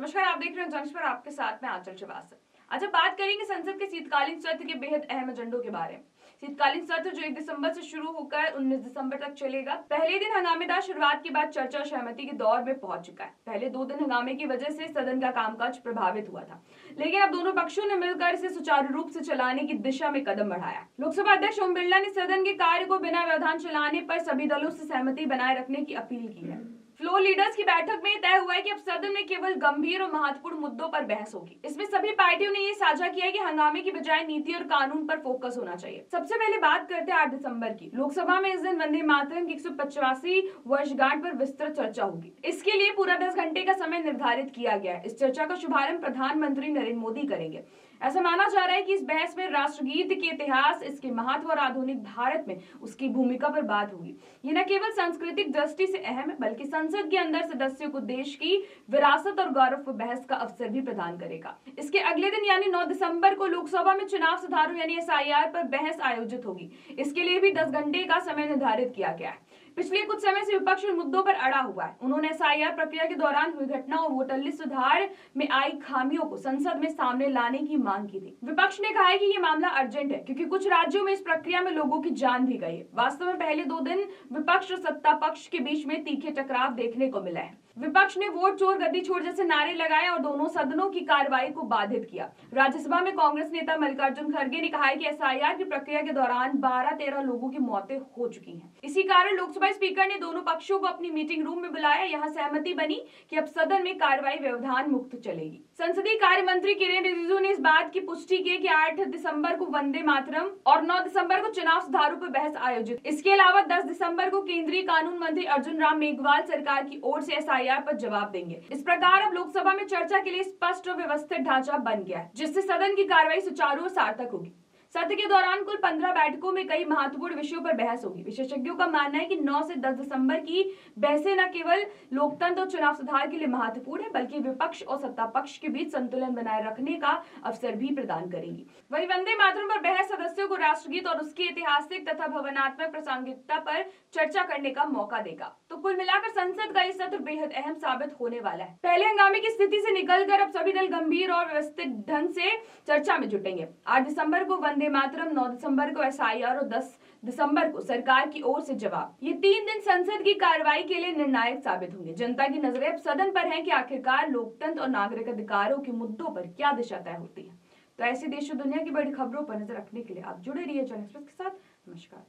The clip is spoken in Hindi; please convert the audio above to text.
नमस्कार, आप देख रहे हैं जंक्शन पर, आपके साथ में आंचल श्रीवास्तव। आज हम बात करेंगे संसद के शीतकालीन सत्र के बेहद अहम एजेंडों के बारे में। शीतकालीन सत्र जो 1 दिसंबर से शुरू होकर 19 दिसंबर तक चलेगा। पहले दिन हंगामेदार शुरुआत के बाद चर्चा और सहमति के दौर में पहुंच चुका है। पहले 2 दिन हंगामे की वजह से सदन का कामकाज प्रभावित हुआ था, लेकिन अब दोनों पक्षों ने मिलकर इसे सुचारू रूप से चलाने की दिशा में कदम बढ़ाया। लोकसभा अध्यक्ष ओम बिरला ने सदन के कार्य को बिना व्यवधान चलाने पर सभी दलों से सहमति बनाए रखने की अपील की है। फ्लोर लीडर्स की बैठक में तय हुआ है कि अब सदन में केवल गंभीर और महत्वपूर्ण मुद्दों पर बहस होगी। इसमें सभी पार्टियों ने ये साझा किया है कि हंगामे की बजाय नीति और कानून पर फोकस होना चाहिए। सबसे पहले बात करते हैं 8 दिसंबर की। लोकसभा में इस दिन वंदे मातरम की 185वीं वर्षगांठ पर विस्तृत चर्चा होगी। इसके लिए पूरा 10 घंटे का समय निर्धारित किया गया है। इस चर्चा का शुभारंभ प्रधानमंत्री नरेंद्र मोदी करेंगे। ऐसा माना जा रहा है कि इस बहस में राष्ट्रगीत के इतिहास, इसके महत्व और आधुनिक भारत में उसकी भूमिका पर बात होगी। ये न केवल सांस्कृतिक दृष्टि से अहम है, बल्कि संसद के अंदर सदस्यों को देश की विरासत और गौरव पर बहस का अवसर भी प्रदान करेगा। इसके अगले दिन यानी 9 दिसंबर को लोकसभा में चुनाव सुधारों यानी एसआईआर पर बहस आयोजित होगी। इसके लिए भी 10 घंटे का समय निर्धारित किया गया है। पिछले कुछ समय से विपक्ष इन मुद्दों पर अड़ा हुआ है। उन्होंने एसआईआर प्रक्रिया के दौरान हुई घटना और वोटर लिस्ट सुधार में आई खामियों को संसद में सामने लाने की मांग की थी। विपक्ष ने कहा है कि ये मामला अर्जेंट है, क्योंकि कुछ राज्यों में इस प्रक्रिया में लोगों की जान भी गई है। वास्तव में पहले 2 दिन विपक्ष और सत्ता पक्ष के बीच में तीखे टकराव देखने को मिला है। विपक्ष ने वोट चोर गद्दी छोड़ जैसे नारे लगाए और दोनों सदनों की कार्रवाई को बाधित किया। राज्यसभा में कांग्रेस नेता मल्लिकार्जुन खड़गे ने कहा है कि एसआईआर की प्रक्रिया के दौरान 12-13 लोगों की मौतें हो चुकी हैं। इसी कारण लोकसभा स्पीकर ने दोनों पक्षों को अपनी मीटिंग रूम में बुलाया। यहाँ सहमति बनी कि अब सदन में कार्रवाई व्यवधान मुक्त चलेगी। संसदीय कार्य मंत्री किरेन रिजिजू ने इस बात की पुष्टि की कि 8 दिसंबर को वंदे मातरम और 9 दिसंबर को चुनाव सुधारों पर बहस आयोजित। इसके अलावा 10 दिसंबर को केंद्रीय कानून मंत्री अर्जुन राम मेघवाल सरकार की ओर से एसआईआर पर जवाब देंगे। इस प्रकार अब लोकसभा में चर्चा के लिए स्पष्ट और व्यवस्थित ढांचा बन गया है, जिससे सदन की कार्रवाई सुचारू और सार्थक होगी। सत्र के दौरान कुल 15 बैठकों में कई महत्वपूर्ण विषयों पर बहस होगी। विशेषज्ञों का मानना है कि 9 से 10 दिसंबर की बहसें न केवल लोकतंत्र और चुनाव सुधार के लिए महत्वपूर्ण है, बल्कि विपक्ष और सत्ता पक्ष के बीच संतुलन बनाए रखने का अवसर भी प्रदान करेंगी। वहीं वंदे मातरम पर बहस सदस्यों को राष्ट्रगीत और उसकी ऐतिहासिक तथा भावनात्मक प्रासंगिकता पर चर्चा करने का मौका देगा। तो कुल मिलाकर संसद का यह सत्र बेहद अहम साबित होने वाला है। पहले हंगामे की स्थिति से निकलकर अब सभी दल गंभीर और व्यवस्थित ढंग से चर्चा में जुटेंगे। 8 दिसंबर को वंदे मातरम, 9 दिसंबर को एसआईआर और 10 दिसंबर को सरकार की ओर से जवाब। ये 3 दिन संसद की कार्रवाई के लिए निर्णायक साबित होंगे। जनता की नजरें अब सदन पर हैं कि आखिरकार लोकतंत्र और नागरिक अधिकारों के मुद्दों पर क्या दिशा तय होती है। तो ऐसे देश और दुनिया की बड़ी खबरों पर नजर रखने के लिए आप जुड़े रहिए जन एक्सप्रेस के साथ। नमस्कार।